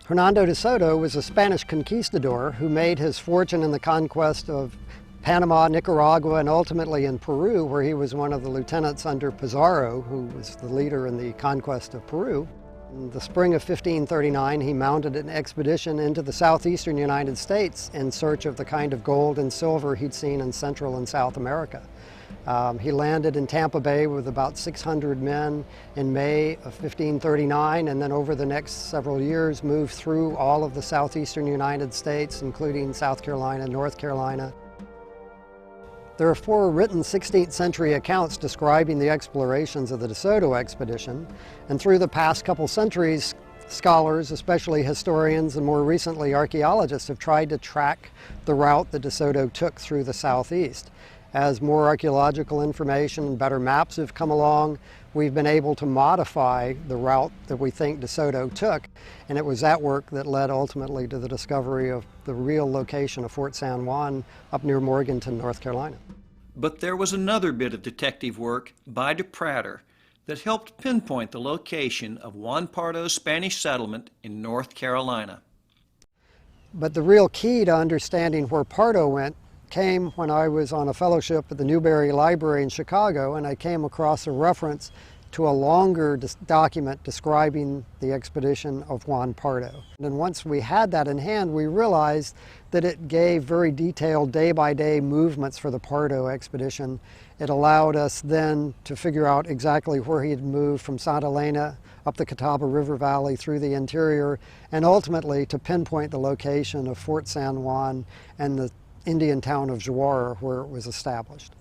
Hernando de Soto was a Spanish conquistador who made his fortune in the conquest of Panama, Nicaragua, and ultimately in Peru, where he was one of the lieutenants under Pizarro, who was the leader in the conquest of Peru. In the spring of 1539, he mounted an expedition into the southeastern United States in search of the kind of gold and silver he'd seen in Central and South America. He landed in Tampa Bay with about 600 men in May of 1539, and then over the next several years moved through all of the southeastern United States, including South Carolina, North Carolina. There are 4 written 16th century accounts describing the explorations of the De Soto expedition, and through the past couple centuries, scholars, especially historians and more recently archaeologists, have tried to track the route that De Soto took through the southeast. As more archaeological information and better maps have come along, we've been able to modify the route that we think De Soto took, and it was that work that led ultimately to the discovery of the real location of Fort San Juan up near Morganton, North Carolina. But there was another bit of detective work by de Prater that helped pinpoint the location of Juan Pardo's Spanish settlement in North Carolina. But the real key to understanding where Pardo went came when I was on a fellowship at the Newberry Library in Chicago, and I came across a reference to a longer document describing the expedition of Juan Pardo. And once we had that in hand, we realized that it gave very detailed day-by-day movements for the Pardo expedition. It allowed us then to figure out exactly where he had moved from Santa Elena up the Catawba River Valley through the interior, and ultimately to pinpoint the location of Fort San Juan and the Indian town of Juara where it was established.